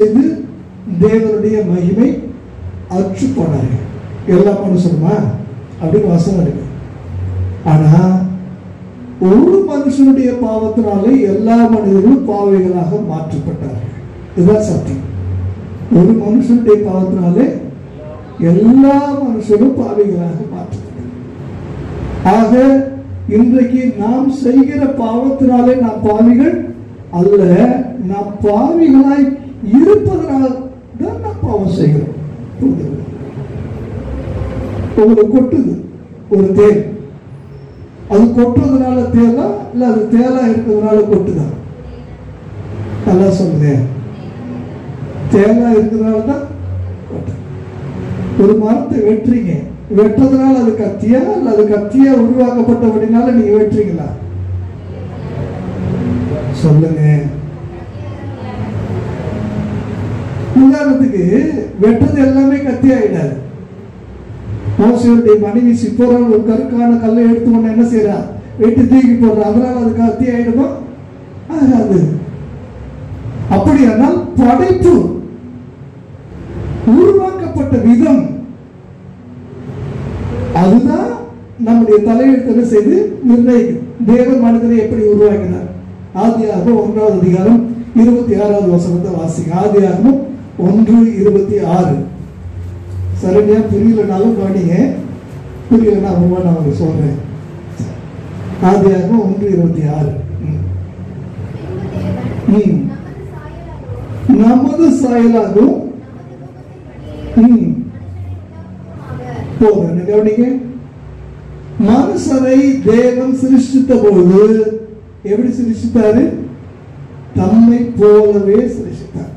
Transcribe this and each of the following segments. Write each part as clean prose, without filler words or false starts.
இது தேவனுடைய மகிமை அற்று போனார்கள். எல்லா மனுஷனுமா அப்படின்னு வசனம் இருக்கு. ஆனா ஒரு மனுஷனுடைய பாவத்தினாலே எல்லா மனிதர்களும் பாவிகளாக மாற்றப்பட்டார்கள். இதுதான் சத்தியம். ஒரு மனுஷனுடைய பாவத்தினாலே எல்லா மனுஷரும் பாவிகளாக மாற்றப்பட்டார்கள். ஆக இன்றைக்கு நாம் செய்கிற பாவத்தினாலே நாம் பாவிகள் அல்ல, நாம் பாவிகளாய் இருப்பதனால் தான் நாம் பாவம் செய்கிறோம். உங்களுக்கு கொட்டுது ஒரு தேல், அது கொட்டுறதுனால தேலா இல்ல அது தேலா இருக்கிறதுனால கொட்டுதா? நல்லா சொல்லுங்க. தேலா இருக்கிறதுனால தான் கொட்டு. ஒரு மரத்தை வெட்டுறீங்க, வெட்டுறதுனால அது கத்தியா இல்ல அது கத்தியா உருவாக்கப்பட்டபடினால நீங்க வெட்டுறீங்களா? சொல்லுங்க. உதாரணத்துக்கு வெட்டுறது எல்லாமே கத்தி ஆயிடாது. மோசேயுடைய மனைவி சிப்போரா ஒரு கருக்கான கல்லை எடுத்து என்ன செய்யறா? வெட்டி தூக்கி போடுற. அதனால அது கத்தி ஆயிடுமா? ஆகாது. அப்படியானால் படைப்பு உருவாக்கப்பட்ட விதம் அதுதான் நம்முடைய தலையெழுத்து செய்து நிர்ணயிக்கும். தேவன் மனிதனை எப்படி உருவாக்கினார்? ஆதியாகமம் 1வது அதிகாரம் 26வது வசனத்தை வாசிங்க. ஆதியாகமம் 1:26. சரியா புரியலனாலும் கவனிங்க, புரியலன்னா நான் உங்களுக்கு சொல்றேன். ஆதியாகமம் 1:26. நமது சாயலாகவும் போதும் கவனிங்க. மனுஷனை தேவன் சிருஷ்டித்த பொழுது எப்படி சிருஷ்டித்தாரு? தம்மை போலவே சிருஷ்டித்தார்.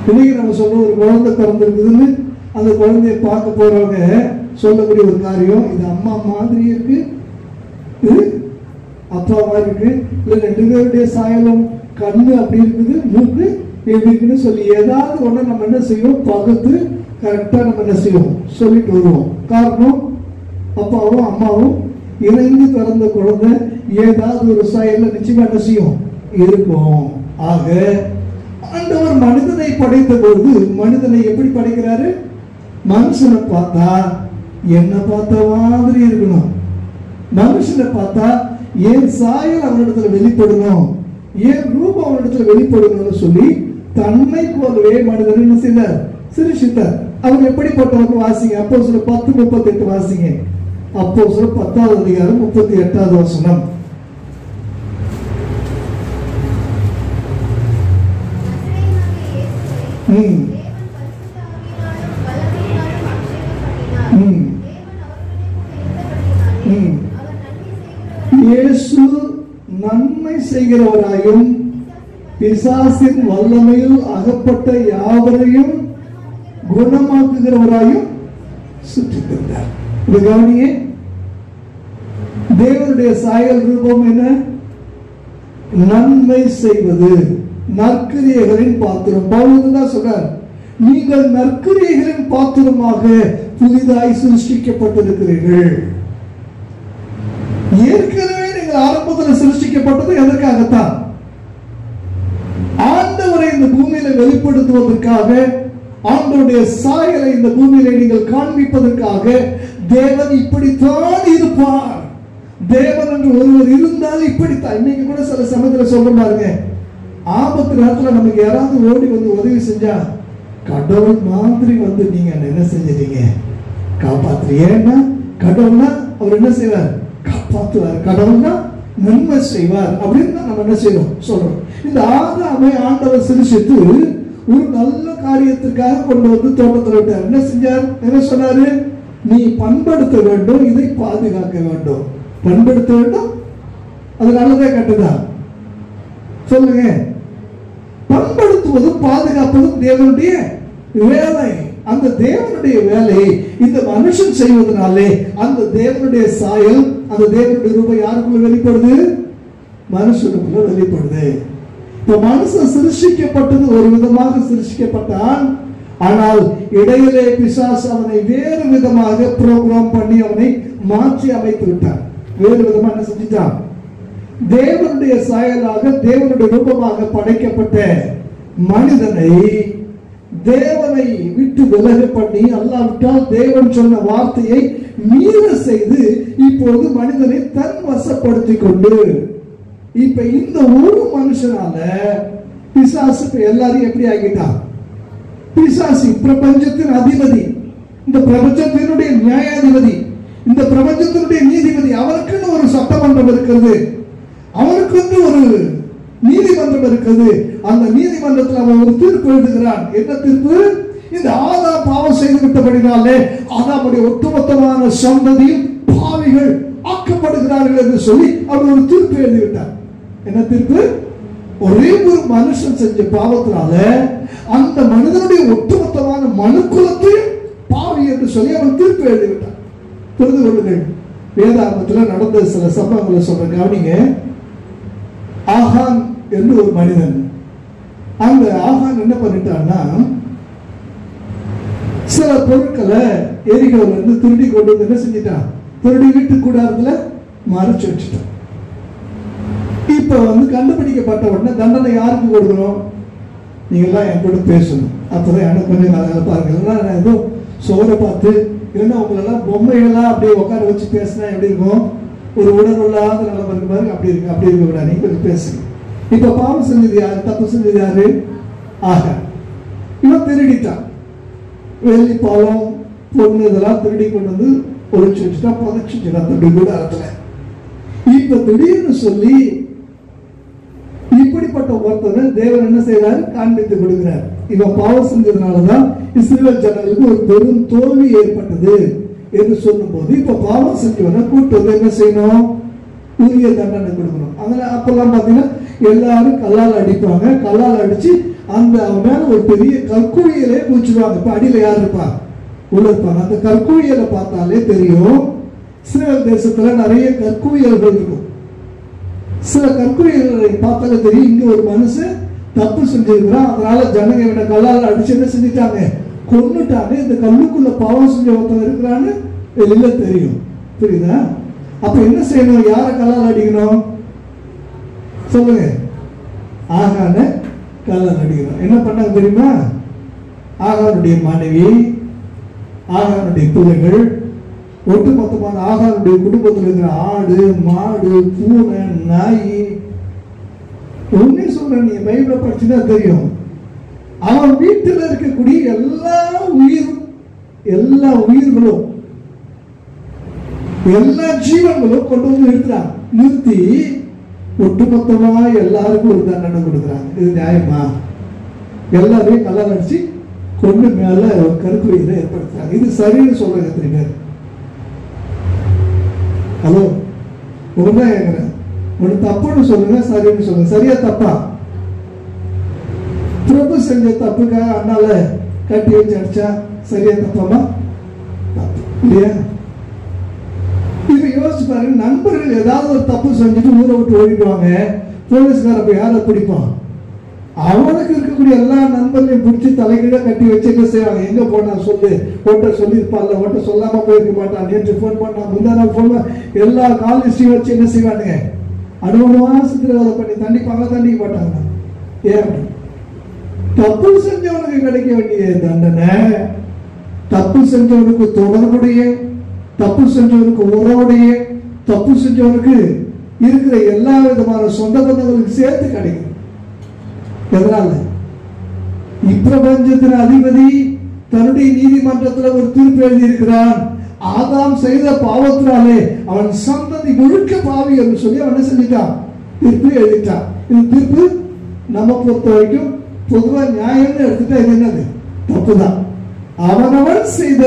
இன்னைக்கு நம்ம சொல்ற ஒரு குழந்தை பிறந்திருக்குதுன்னு அந்த குழந்தைய பார்க்க போறவங்க சொல்லக்கூடிய ஒரு காரியம், இது அம்மா மாதிரி இருக்கு, இது அப்பா மாதிரி இருக்கு, இல்ல ரெண்டு பேருடைய சாயலும் கண்ணு அப்படி இருக்குது, மூக்கு எப்படி இருக்குன்னு சொல்லி ஏதாவது ஒண்ணு நம்ம என்ன செய்வோம்? பகுத்து கரெக்டா நம்ம என்ன செய்வோம்? சொல்லிட்டு வருவோம். காரணம் அப்பாவும் அம்மாவும் இணைந்து பிறந்த குழந்தை ஏதாவது ஒரு சாயல்ல நிச்சயமா என்ன செய்யும்? இருக்கும். ஆக ஆண்டவர் மனிதனை படைத்த பொழுது மனிதனை எப்படி படைக்கிறாரு? மனுஷனை பார்த்தா என்ன பார்த்த மாதிரி இருக்கணும், மனுஷனை பார்த்தா என் சாயல் அவனிடத்துல வெளிப்படணும், என் ரூபம் அவனிடத்துல வெளிப்படணும்னு சொல்லி தன்னை போலவே மனிதனை என்ன செய்தார்? சிருஷ்டித்தார். அவர் எப்படிப்பட்டவர்கள் வாசிங்க. அப்போஸ்தலர் 10:38 வாசிங்க. அப்போஸ்தலர் 10வது அதிகாரம் 38வது வசனம். இயேசு நன்மை செய்கிறவராயும் பிசாசின் வல்லமையில் அகப்பட்ட யாவரையும் குணமாக்குகிறவராயும் சுற்றி தந்தார். கவனியே, தேவனுடைய சாயல் ரூபம் என்ன? நன்மை செய்வது, நற்கிரியைகளின் பாத்திரம். பவுல் தான் சொல்றார், நீங்கள் நற்கிரியைகளின் பாத்திரமாக புதிதாய் சிருஷ்டிக்கப்பட்டிருக்கிறீர்கள். ஏற்கனவே நீங்கள் ஆரம்பத்தில் சிருஷ்டிக்கப்பட்டது எதற்காகத்தான்? ஆண்டவரை இந்த பூமியில வெளிப்படுத்துவதற்காக, ஆண்டவருடைய சாயலை இந்த பூமியில நீங்கள் காண்பிப்பதற்காக. தேவன் இப்படித்தான் இருப்பார், தேவன் என்று ஒருவர் இருந்தால் இப்படித்தான். இன்னைக்கு கூட சில சமயத்தில் சொல்ல பாருங்க, ஆபத்து நேரத்தில் நமக்கு யாராவது ஓடி வந்து உதவி செஞ்சா கடவுள் மாதிரி வந்து நீங்க என்ன செஞ்சீங்க? காப்பாத்துறீங்க. ஏன்னா கடவுள்னா அவர் என்ன செய்வார்? காப்பாற்றுவார். கடவுள்னா நன்மை செய்வார் அப்படின்னு நம்ம என்ன செய்யறோம்? சொல்றோம். இந்த ஆதாமை ஆண்டவர் சிருஷ்டித்து ஒரு நல்ல காரியத்திற்காக கொண்டு வந்து தோட்டத்தில் விட்டார். என்ன செஞ்சார்? என்ன சொன்னாரு? நீ பண்படுத்த வேண்டும், இதை பாதுகாக்க வேண்டும். பண்படுத்த வேண்டும், அது நல்லதே கட்டுதா? சொல்லுங்க. பண்படுத்துவதும் பாதுகாப்பதும் தேவனுடைய வேலை. அந்த தேவனுடைய வேலையை இந்த மனுஷன் செய்வதனாலே அந்த தேவனுடைய சாயல், அந்த தேவனுடைய ரூபம் யாருக்குள்ள வெளிப்படுது? மனுஷனுக்குள்ள வெளிப்படுது. இப்ப மனுஷன் சிருஷ்டிக்கப்பட்டது ஒரு விதமாக சிருஷ்டிக்கப்பட்டான். ஆனால் இடையிலே பிசாசு அவனை வேறு விதமாக புரோகிராம் பண்ணி அவனை மாற்றி அமைத்து விட்டான். வேறு விதமாக என்ன செஞ்சிட்டான்? தேவனுடைய சாயலாக தேவனுடைய ரூபமாக படைக்கப்பட்ட மனிதனை தேவனை விட்டு விலக பண்ணி, அல்லாவிட்டால் தேவன் சொன்ன வார்த்தையை மீற செய்து இப்போது மனிதனை தன் வசப்படுத்திக் கொண்டு, இப்ப இந்த ஒரு மனுஷனால பிசாசு எல்லாரையும் எப்படி ஆகிட்டான்? பிசாசு பிரபஞ்சத்தின் அதிபதி, இந்த பிரபஞ்சத்தினுடைய நியாயாதிபதி, இந்த பிரபஞ்சத்தினுடைய நீதிபதி. அவருக்குன்னு ஒரு சட்டமன்றம் இருக்கிறது, அவருக்குன்னு ஒரு நீதிமன்றம் இருக்கிறது. அந்த நீதிமன்றத்தில் அவன் ஒரு தீர்ப்பு எழுதுகிறான். என்ன தீர்ப்பு? இந்த ஆதாம் பாவம் செய்து விட்டபடினாலே ஆதாமுடைய ஒட்டுமொத்தமான சந்ததியில் பாவிகள் ஆக்கப்படுகிறார்கள் என்று சொல்லி அவர் ஒரு தீர்ப்பு எழுதிவிட்டார். என்ன தீர்ப்பு? ஒரே ஒரு மனுஷன் செஞ்ச பாவத்தினால அந்த மனிதனுடைய ஒட்டுமொத்தமான மனுக்குலத்தையும் பாவி என்று சொல்லி அவன் தீர்ப்பு எழுதிவிட்டான். புரிந்து கொள்ளுங்கள், வேதாகமத்தில் நடந்த சில சம்பவங்களை சொல்றேன், கவனிங்க. ஆகான் என்று ஒரு மனிதன், அந்த ஆகான் என்ன பண்ணிட்டான்னா, சில பொருட்களை எரிகோல இருந்து திருடி கொண்டு வந்து என்ன செஞ்சிட்டான்? திருடி வீட்டு கூடாரத்துல மறைச்சு வச்சுட்டான். இப்ப கண்டுபிடிக்கப்பட்ட உடனே தண்டனை யாருக்கு கொடுக்கணும்? நீங்க எல்லாம் என் கூட பேசணும், அப்பதான் எனக்கு கொஞ்சம் நல்லா பாருங்க. நான் ஏதோ சோரை பார்த்து இல்லைன்னா உங்களெல்லாம் பொம்மைகளா அப்படியே உட்கார வச்சு பேசினா எப்படி இருக்கும்? ஒரு உடனுள்ளாத நிலைமை இருக்கு பாருங்க, அப்படி இருக்கு. அப்படி இருக்க கூடாது, நீங்க கொஞ்சம் பேசுங்க. இப்ப பாவம் செஞ்சது யாரு? தப்பு செஞ்சது யாரு? ஆகான். இவன் திருடிட்டான். வெள்ளி, பழம், பொண்ணு இதெல்லாம் திருடி கொண்டு வந்து ஒழிச்சு வச்சுட்டா, புதைச்சுட்டான் திருடி கூட இடத்துல. இப்ப திடீர்னு சொல்லி இப்படிப்பட்ட ஒருத்தரை தேவன் என்ன செய்யறாரு? காண்பித்து கொடுக்கிறார். இவன் பாவம் செஞ்சதுனாலதான் இஸ்ரவேல் ஜனங்களுக்கு ஒரு பெரும் தோல்வி ஏற்பட்டது என்று சொல்லும் போது, இப்ப பாவம் செஞ்சவன கூட்டு வந்து என்ன செய்யணும்? உரிய தண்டனை கொடுக்கணும். அதனால அப்பெல்லாம் பாத்தீங்கன்னா எல்லாரும் கல்லால் அடிப்பாங்க. கல்லால் அடிச்சு அந்த அவன் மேல ஒரு பெரிய கற்குழியிலே குளிச்சுடுவாங்க. இப்ப அடியில யார் இருப்பா? உள்ள இருப்பாங்க. அந்த கற்குழியலை பார்த்தாலே தெரியும், இஸ்ரவேல் தேசத்துல நிறைய கற்குழியல்கள் இருக்கும். சில கற்குழிகளை பார்த்தாலே தெரியும், இங்க ஒரு மனுஷன் தப்பு செஞ்சிருக்கிறான், அதனால ஜனங்க இவனை கல்லால் அடிச்சு என்ன செஞ்சுட்டாங்க? கொன்னுட்டாங்க. இந்த கல்லுக்குள்ள பாவம் செஞ்ச ஒருத்தன் இருக்கிறான்னு வெளியில தெரியும். புரியுதா? அப்ப என்ன செய்யணும்? யார கல்லால் அடிக்கணும்? சொல்லுங்க. ஆகான கல்லால் அடிக்கணும். என்ன பண்ணாங்க தெரியுமா? ஆகானுடைய மனைவி, ஆகானுடைய பிள்ளைகள், ஒட்டுமொத்தமான ஆகானுடைய குடும்பத்தில் இருக்கிற ஆடு, மாடு, பூனை, நாய். ஒன்னே சொல்றேன், நீ பைபிளை படிச்சுன்னா தெரியும், அவன் வீட்டில் இருக்கக்கூடிய எல்லா உயிர்களும் எல்லா ஜீவன்களும் கொண்டு வந்து நிறுத்தி ஒட்டுமொத்தமா எல்லாருக்கும் ஒரு தண்டனை கொடுக்குறாங்க. இது நியாயமா? எல்லாரையும் கல்லால் அடிச்சு கொண்டு மேல ஒரு கருக்குழியை ஏற்படுத்துறாங்க. இது சரின்னு சொல்றாங்க. எத்தனை பேர்? ஹலோ, ஒண்ணுதான் கேட்கிறேன். ஒண்ணு தப்புன்னு சொல்லுங்க, சரின்னு சொல்லுங்க. சரியா தப்பா? பிரபு செஞ்ச தப்புக்காக அண்ணால கட்டி வச்சு அடிச்சா சரியா தப்பாமா? இல்லையா? இப்ப யோசிச்சு பாருங்க, நண்பர்கள் ஏதாவது ஒரு தப்பு செஞ்சுட்டு ஊரை விட்டு ஓடிடுவாங்க. போலீஸ்கார போய் யாரை பிடிப்பான்? அவனுக்கு இருக்கக்கூடிய எல்லா நண்பர்களையும் பிடிச்சி தலைகீழ கட்டி வச்சு என்ன செய்வாங்க? எங்க போனா சொல்லு, ஓட்ட சொல்லியிருப்பான்ல, ஓட்ட சொல்லாம போயிருக்க மாட்டான், நேற்று போன் பண்ணா, முந்தா நாள் போன், எல்லா கால் ஹிஸ்டரி வச்சு என்ன செய்வானுங்க? அனுபவமா சித்திரவதை பண்ணி தண்டிப்பாங்க. தண்டிக்க மாட்டாங்க. ஏன்? தப்பு செஞ்சவனுக்கு கிடைக்க வேண்டிய தண்டனை, தப்பு செஞ்சவனுக்கு தொடர்புடைய, தப்பு செஞ்சவனுக்கு உறவுடைய, தப்பு செஞ்சவனுக்கு இருக்கிற எல்லா விதமான சொந்த பந்தங்களுக்கு சேர்த்து கிடைக்கும். எதனால? இப்பிரபஞ்சத்தின் அதிபதி தன்னுடைய நீதிமன்றத்தில் ஒரு தீர்ப்பு எழுதி இருக்கிறான். ஆதாம் செய்த பாவத்தினாலே அவன் சந்ததி முழுக்க பாவி என்று சொல்லி அவன் செஞ்சிட்டான், தீர்ப்பு எழுதிட்டான். இந்த தீர்ப்பு நம்ம பொறுத்த வரைக்கும் பொதுவா நியாயம்னு எடுத்துட்டா இது என்னது? தப்புதான். அவனவன் செய்த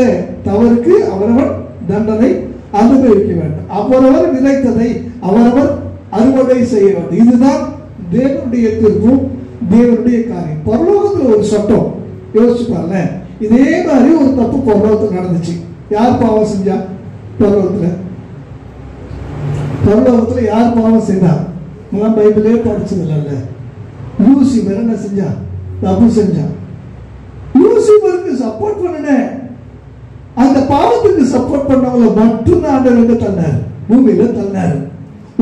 தவறுக்கு அவனவன் தண்டனை அனுபவிக்க வேண்டும். அவரவர் விதைத்ததை அவரவர் அறுவடை செய்ய வேண்டும். இதுதான் தேவனுடைய தீர்ப்பும் தேவனுடைய காரியம். பரலோகத்துல ஒரு சட்டம் யோசிச்சு பாருங்க. இதே மாதிரி ஒரு தப்பு பரலோகத்தில் நடந்துச்சு. யார் பாவம் செஞ்சா? பரலோகத்துல யார் பாவம் செய்தா? பைபிளே படிச்சது இல்ல. லூசிபர் என்ன செஞ்சா? தப்பு செஞ்சா. லூசிபருக்கு சப்போர்ட் பண்ணன, அந்த பாவத்துக்கு சப்போர்ட் பண்ணவங்கள மட்டும் ஆண்டவர் எங்க தள்ளாரு? பூமியில தள்ளாரு.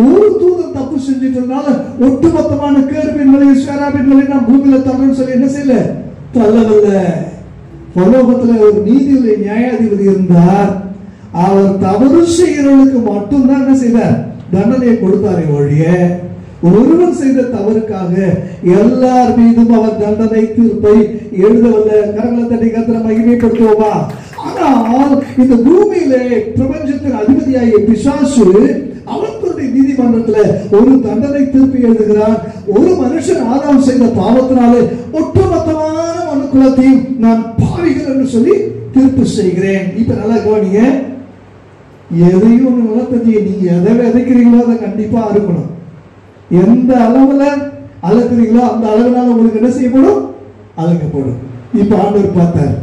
ஒரு தூதன் தப்பு செஞ்சிட்டதுனால ஒட்டுமொத்தமான கேருபீன்களையும் சேராபீன்களையும் நான் பூமியில தள்ளணும்னு சொல்லி என்ன செய்யல, தள்ளவில்ல. பரலோகத்துல ஒரு நீதிபதி நியாயாதிபதி இருந்தார். அவர் தவறு செய்கிறவர்களுக்கு மட்டும்தான் என்ன செய்தார், தண்டனையை கொடுத்தாரே ஒழிய ஒருவன் செய்த தவறுக்காக எல்லார் மீதும் அவர் தண்டனை தீர்ப்பை எழுதவில்லை. கரங்களை தட்டி கர்த்தரை மகிமைப்படுத்துவோமா? ஆனால் இந்த பூமியிலே பிரபஞ்சத்தின் அதிபதியாகிய பிசாசு அவர்களுடைய நீதிமன்றத்தில் ஒரு தண்டனை தீர்ப்பு எழுதுகிறார். ஒரு மனுஷன் ஆதாம் செய்த பாவத்தினாலே ஒட்டுமொத்தமான மனுக்குலத்தையும் நான் பாவிகள் என்று சொல்லி தீர்ப்பு செய்கிறேன். இப்ப நல்லா கவனிங்க, எதையும் ஒன்று வளர்த்தது, நீங்க எதை விதைக்கிறீங்களோ அதை கண்டிப்பா அறுக்கணும். எந்த அளவுல அழுக்கிறீங்களோ அந்த அளவுனால உங்களுக்கு என்ன செய்யப்படும், அழுக்கப்படும். இப்ப ஆண்டவர் பார்த்தார்,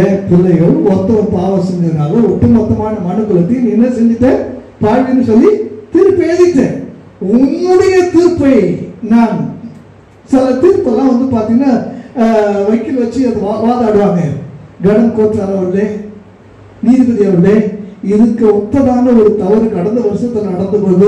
என் பிள்ளைகள் ஒருத்தவன் பாவம் செஞ்சதுனால ஒட்டுமொத்தமான மனுக்குலத்தையும் நீ என்ன செஞ்சுட்ட, பாவின்னு சொல்லி தீர்ப்பு எழுதிட்டேன். உன்னுடைய தீர்ப்பை நான் சில தீர்ப்பெல்லாம் வந்து பாத்தீங்கன்னா வக்கீல் வச்சு அது வாதாடுவாங்க. கடன் கோர்ட் அவர்களே, நீதிபதி அவர்களே, இதுக்கு ஒத்ததான ஒரு தவறு கடந்த வருஷத்தில் நடந்தபோது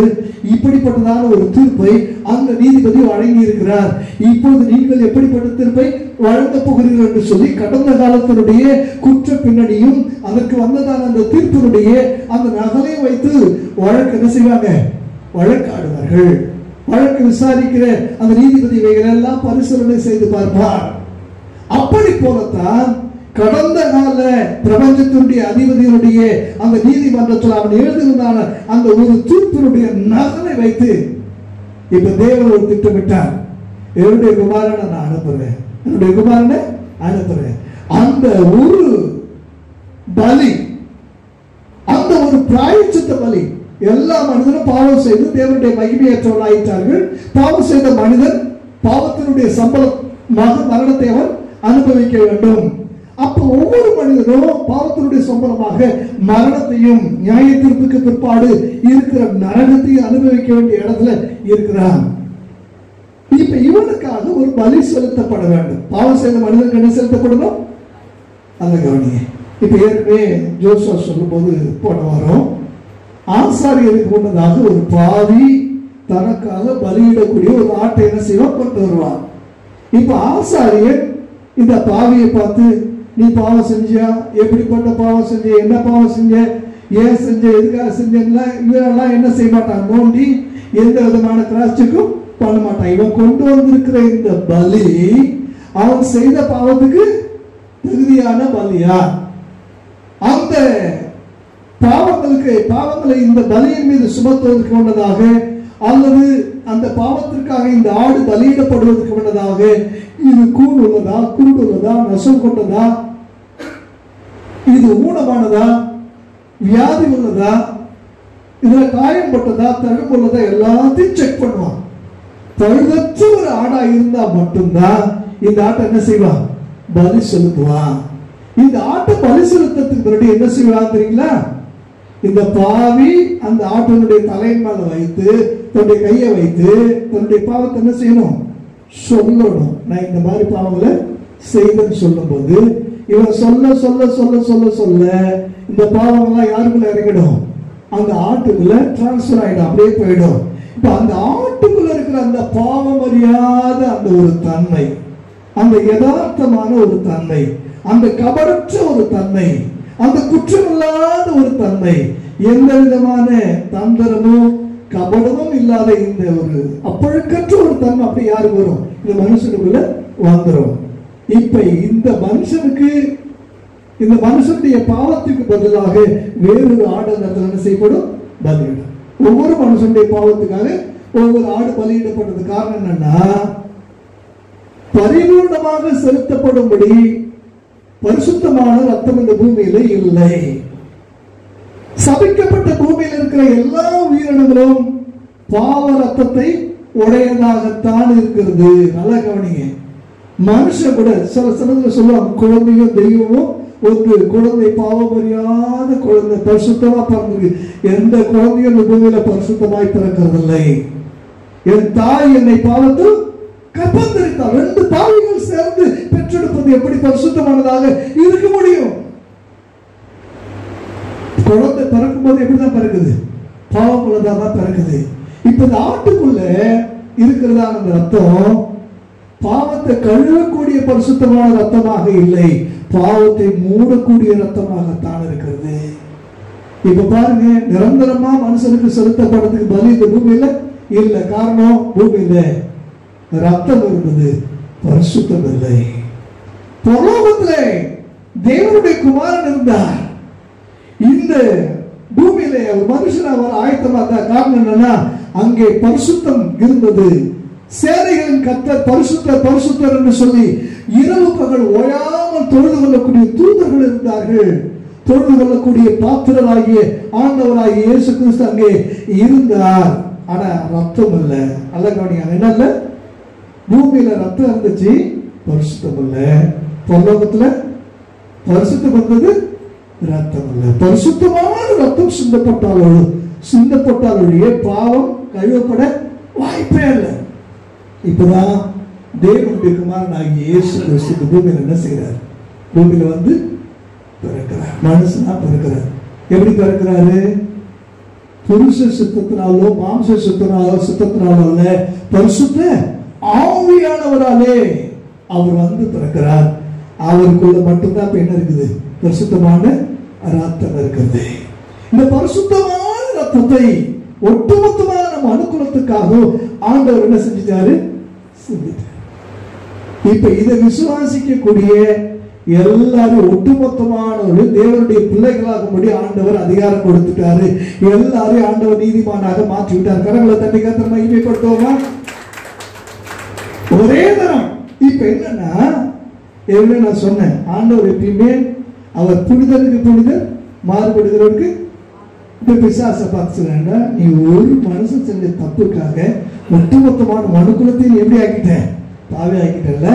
இப்படிப்பட்டதான ஒரு தீர்ப்பை அந்த நீதிபதி வழங்கி இருக்கிறார். இப்போது நீங்கள் எப்படிப்பட்ட தீர்ப்பை வழங்க போகிறீர்கள் என்று சொல்லி கடந்த காலத்தினுடைய குற்ற பின்னணியும் அதற்கு வந்ததான அந்த தீர்ப்பினுடைய அந்த நகலை வைத்து வழக்கு என்ன செய்வாங்க, வழக்காடுவார்கள். வழக்கு விசாரிக்கிற அந்த நீதிபதி எல்லாம் பரிசீலனை செய்து பார்ப்பார். அப்படி போலத்தான் கடந்த கால பிரபஞ்சத்தினுடைய அதிபதியினுடைய அந்த நீதிமன்றத்தில் அவன் எழுதியிருந்தான அந்த ஒரு தீர்ப்பினுடைய நகலை வைத்து இப்ப தேவன் ஒரு திட்டமிட்டார், என்னுடைய குமாரனை நான் அனுப்புறேன், என்னுடைய குமாரனை அனுப்புறேன். அந்த ஒரு பலி, அந்த ஒரு பிராயச்சித்த பலி, எல்லா மனிதனும் பாவம் செய்து தேவனுடைய மகிமையற்றவன் ஆயிட்டார்கள். பாவம் செய்த மனிதன் பாவத்தினுடைய சம்பளமாக மரணத்தை அவன் அனுபவிக்க வேண்டும். அப்ப ஒவ்வொரு மனிதனும் பாவத்தினுடைய சம்பளமாக மரணத்தையும் நியாய தீர்ப்புக்கு பிற்பாடு இருக்கிற நரகத்தையும் அனுபவிக்க வேண்டிய இடத்துல இருக்கிறான். இப்ப இவனுக்காக ஒரு பலி செலுத்தப்பட வேண்டும். பாவம் செய்த மனிதனுக்கு என்ன செலுத்தப்படணும், அந்த கவனிங்க. இப்ப ஏற்கனவே ஜோசுவா சொல்லும் போது போன வாரம் ஆசாரியருக்கு முன்னதாக ஒரு பாவி தனக்காக பலியிடக்கூடிய ஒரு ஆட்டை என்ன செய்வான், கொண்டு வருவான். இப்ப ஆசாரியன் இந்த பாவியை பார்த்து, நீ பாவம் செஞ்சியா, எப்படிப்பட்ட பாவம் செஞ்ச, என்ன பாவம் செஞ்ச, ஏன் செஞ்ச, எதுக்காக செஞ்சா, இவரெல்லாம் என்ன செய்ய மாட்டான், நோண்டி எந்த விதமான கிராஸ்டிக்கும் பண்ண மாட்டான். இவன் கொண்டு வந்திருக்கிற இந்த பலி அவன் செய்த பாவத்துக்கு தகுதியான பலியா, அந்த பாவங்களை இந்த பலியின் மீது சுமத்துவதற்கு முன்னதாக அல்லது அந்த பாவத்திற்காக இந்த ஆடு பலியிடப்படுவதற்கு முன்னதாக இது கூடு உள்ளதா, குருடு உள்ளதா, நசம் கொண்டதா, இது ஊனமானதா, வியாதி உள்ளதா, இதுல காயம் பட்டதா, தழும்பு உள்ளதா, எல்லாத்தையும் செக் பண்ணுவான். பழுதற்ற ஒரு ஆடா இருந்தா மட்டும்தான் இந்த ஆட்டை என்ன செய்வான், பலி செலுத்துவான். இந்த ஆட்டை பலி செலுத்துறதுக்கு முன்னாடி என்ன செய்வான் தெரியுங்களா, இந்த பாவி அந்த ஆட்டினுடைய தலையின் மேல வைத்து தன்னுடைய கையை வைத்து தன்னுடைய பாவத்தை என்ன செய்யணும், சொல்லணும். நான் இந்த மாதிரி பாவங்களை செய்தேன்னு சொல்லும் போது இவன் சொல்ல சொல்ல சொல்ல சொல்ல சொல்ல இந்த பாவங்கள்லாம் யாருக்குள்ள இறங்கிடும், அந்த ஆட்டுக்குள்ள டிரான்ஸ்பர் ஆயிடும், அப்படியே போயிடும். இப்ப அந்த ஆட்டுக்குள்ள இருக்கிற அந்த பாவம் அறியாத அந்த ஒரு தன்மை, அந்த யதார்த்தமான ஒரு தன்மை, அந்த கபடற்ற ஒரு தன்மை, அந்த குற்றமில்லாத ஒரு தன்மை, எந்த விதமான தந்திரமும் கபடமும் இல்லாத இந்த ஒரு அப்பழுக்கற்ற ஒரு தன்மை அப்படி யாருக்கு வரும், இந்த மனுஷனுக்குள்ள வந்துடும். இப்ப இந்த மனுஷனுடைய பாவத்துக்கு பதிலாக வேறொரு ஆடு என்ன செய்யப்படும், பலியிடும். ஒவ்வொரு மனுஷனுடைய பாவத்துக்காக ஒவ்வொரு ஆடு பலியிடப்பட்டது. காரணம் என்னன்னா, பரிபூர்ணமாக செலுத்தப்படும்படி பரிசுத்தமான ரத்தம் இந்த பூமியில இல்லை. சபிக்கப்பட்ட பூமியில் இருக்கிற எல்லா உயிரினங்களும் பாவ ரத்தத்தை உடையதாகத்தான் இருக்கிறது. நல்லா கவனிங்க. மனுஷன் கூட சில சமயத்தில் சொல்லுவாங்க, குழந்தையும் தெய்வமும் ஒன்று. குழந்தை பாவம் அறியாத குழந்தை பரிசுத்தமா பிறந்திருக்கு. எந்த குழந்தையும் இந்த பூமியில பரிசுத்தமாய் பிறக்கிறதில்லை. என் தாய் என்னை பாவத்தில் கற்பந்தரித்தார். ரெண்டு பாவிகள் சேர்ந்து பெற்றெடுப்பது எப்படி பரிசுத்தமானதாக இருக்க முடியும்? குழந்தை பிறக்கும் போது எப்படிதான் பிறக்குது, பாவமுள்ளதாக பிறக்குது. இப்ப இந்த ஆட்டுக்குள்ள இருக்கிறதா அந்த ரத்தம் பாவத்தை கழுவக்கூடிய பரிசுத்தமான ரத்தமாக இல்லை, பாவத்தை மூடக்கூடிய ரத்தமாகத்தான் இருக்கிறது. இப்ப பாருங்க, நிரந்தரமா மனுஷனுக்கு செலுத்தப்படுறதுக்கு பலி இந்த பூமியில இல்ல. காரணம், பூமியில ரத்தம் இருந்தது, பரிசுத்தம் இல்லை. பரலோகத்திலே தேவனுடைய குமாரன் இருந்தார். இந்த பூமியில ஒரு மனுஷன் அவர் ஆயத்தமாக காரணம் என்னன்னா, அங்கே பரிசுத்தம் இருந்தது. சேனைகளின் கர்த்தர் பரிசுத்தர் பரிசுத்தர் என்று சொல்லி இரவு பகல் ஓயாமல் தொழுது கொள்ளக்கூடிய தூதர்கள் இருந்தார்கள். தொழுது கொள்ளக்கூடிய பாத்திரராகிய ஆண்டவராகிய இயேசு கிறிஸ்து அங்கே இருந்தார். ஆனா ரத்தம் இல்ல. அல்ல கவனிங்க, என்ன இல்ல? பூமியில ரத்தம் இருந்துச்சு, பரிசுத்தம் இல்ல. பரலோகத்துல பரிசுத்தம் வந்தது, ரத்தம் இல்ல. பரிசுத்தமான ரத்தம் சிந்தப்பட்டாலுடைய பாவம் கழுவப்பட வாய்ப்பே இல்லை. இப்பதான் தேவனுடைய குமாரன் ஆகிய இயேசு கிறிஸ்து பூமியில என்ன செய்யறார்? பூமியில வந்து பிறக்கிறார், மனுஷனா பிறக்கிறார். எப்படி பிறக்கிறாரு? புருஷ சித்தத்தினாலோ மாம்ச சித்தத்தினாலோ அல்ல, பரிசுத்த ஆவியானவராலே அவர் வந்து பிறக்கிறார். அவருக்குள்ள மட்டும்தான் இப்ப என்ன இருக்குது? பரிசுத்தமான ரத்தம் இருக்கிறது. இந்த பரிசுத்தமான ரத்தத்தை ஒட்டுமொத்தமான நம்ம அனுகூலத்துக்காக ஆண்டவர் என்ன செஞ்சிட்டாரு? இப்ப இதை விசுவாசிக்கக்கூடிய எல்லாரும் ஒட்டுமொத்தமானவர்கள் தேவனுடைய பிள்ளைகளாகும்படி ஆண்டவர் அதிகாரம் கொடுத்துட்டாரு. எல்லாரையும் ஆண்டவர் நீதிமானாக மாற்றி விட்டார். கரங்களை தட்டி கர்த்தரை மகிமைப்படுத்துவோமா? ஒரே தரம். இப்ப என்னன்னா, நான் சொன்னேன், ஆண்டவர் எப்பயுமே அவர் புனிதனுக்கு புனிதர், மாறுபடுகிறவருக்கு பிசாசை பார்த்துறாங்க. நீ ஒரு மனுஷன் செஞ்ச தப்புக்காக ஒட்டுமொத்தமான மனுக்குலத்தையும் எப்படி ஆக்கிட்ட? பாவி ஆக்கிட்டல.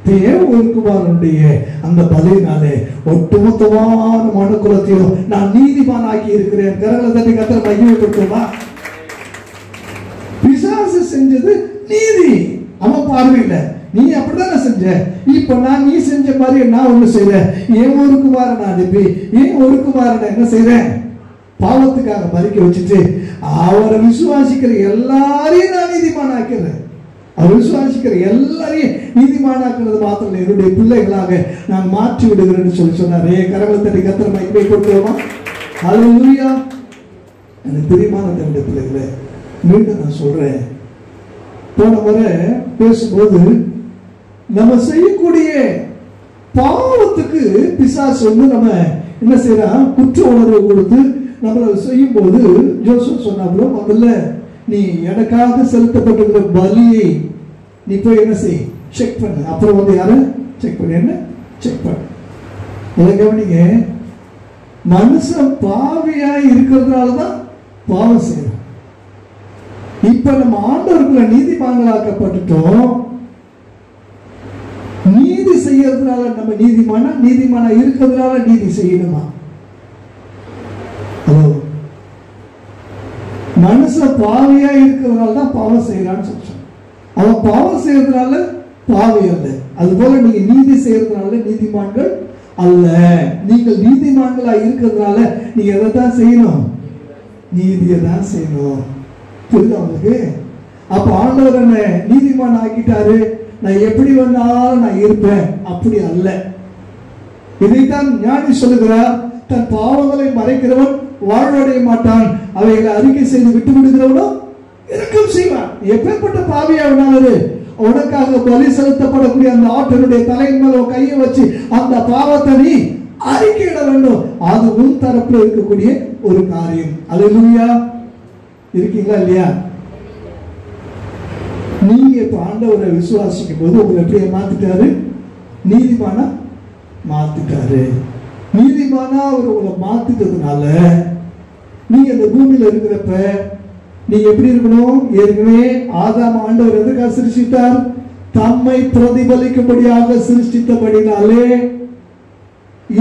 தேவகுமாரனுடைய அந்த பலியினாலே ஒட்டுமொத்தமான மனுக்குலத்தையும் நான் நீதிமான் ஆக்கி இருக்கிறேன். கரங்களை தட்டி கர்த்தரை மகிமைப்படுத்துமா? பிசாசு செஞ்சது நீதி, அவன் பார்வையில நீ அப்படித்தானே செஞ்ச. இப்ப நான் நீ செஞ்ச மாதிரி நான் ஒண்ணு செய்யறேன். ஏன் ஒரு குமாரன் அனுப்பி ஏன் ஒரு குமாரன் என்ன செய்யறேன்? பாவத்துக்காக மறிக்க வச்சுட்டு அவரை விசுவாசிக்கிற எல்லாரையும் நான் நீதிமான் ஆக்கிறேன். அவர் விசுவாசிக்கிற எல்லாரையும் நீதிமானாக்குறது மாத்திரம் என்னுடைய பிள்ளைகளாக நான் மாற்றி விடுகிறேன்னு சொல்லி சொன்னாரே. கரங்களை தட்டி கர்த்தரை மகிமைப்படுத்துவோமா? ஹல்லேலூயா. எனக்கு பிரியமான தேவனுடைய பிள்ளைகளே, மீண்டும் நான் சொல்றேன், போன முறை பேசும்போது நம்ம செய்யக்கூடிய பாவத்துக்கு பிசாசு வந்து நம்ம என்ன செய்யறான்? குற்ற உணர்வு கொடுத்து நம்மளை செய்யும் போது ஜோசப் சொன்னாங்களோ, முதல்ல நீ எனக்காக செலுத்தப்பட்டிருக்கிற பலியை நீ போய் என்ன செய்? செக் பண்ணு. அப்புறம் வந்து யார செக் பண்ணு? என்ன செக் பண்ணு? இதை கவனிங்க, மனுஷன் பாவியா இருக்கிறதுனாலதான் பாவம் செய்யறோம். இப்ப நம்ம ஆண்டவருக்குள்ள நீதிமான்களாக்கப்பட்டுட்டோம். நீதி செய்யறதுனால நம்ம நீதிமானா இருக்கிறதுனால நீதி செய்யணுமா? மனுஷன் பாவியா இருக்கிறதுனால தான் பாவம் செய்யறான்னு சொல்றான். அவன் பாவம் செய்யறதுனால பாவி அல்ல. அது போல நீங்க நீதி செய்யறதுனால நீதிமான்கள் அல்ல. நீங்கள் நீதிமான்களா இருக்கிறதுனால நீங்க எதைத்தான் செய்யணும்? நீதியை தான் செய்யணும். புரியுது அவங்களுக்கு? அப்ப ஆண்டவர் என்ன நீதிமான் ஆக்கிட்டாரு, நான் எப்படி வேணாலும் நான் இருப்பேன், அப்படி அல்ல. இதைத்தான் ஞானி சொல்லுகிறார், தன் பாவங்களை மறைக்கிறவன் வாழ்வடைய மாட்டான், அவைகளை அறிக்கை செய்து விட்டு விடுகிறவனோ இரக்கம் செய்வான். எப்பேற்பட்ட பாவியாவினாலும் உனக்காக பலி செலுத்தப்படக்கூடிய அந்த ஆட்டனுடைய தலையின் மேல கையை வச்சு அந்த பாவத்தை நீ அறிக்கையிட வேண்டும். அது உன் தரப்புல இருக்கக்கூடிய ஒரு காரியம். அல்லேலூயா. இருக்கீங்களா இல்லையா? நீங்க இப்ப ஆண்டவரை விசுவாசிக்கும் போது உங்களை எப்படி மாத்திட்டாரு? நீதிமானா மாத்திட்டாரு. நீதிமானா அவர் உங்களை மாத்திட்டதுனால நீங்க இந்த பூமியில இருக்கிறப்ப நீங்க எப்படி இருக்கணும்? ஏற்கனவே ஆதாம் ஆண்டவர் எதுக்காக சிருஷ்டித்தார்? தம்மை பிரதிபலிக்கும்படியாக சிருஷ்டித்தபடினாலே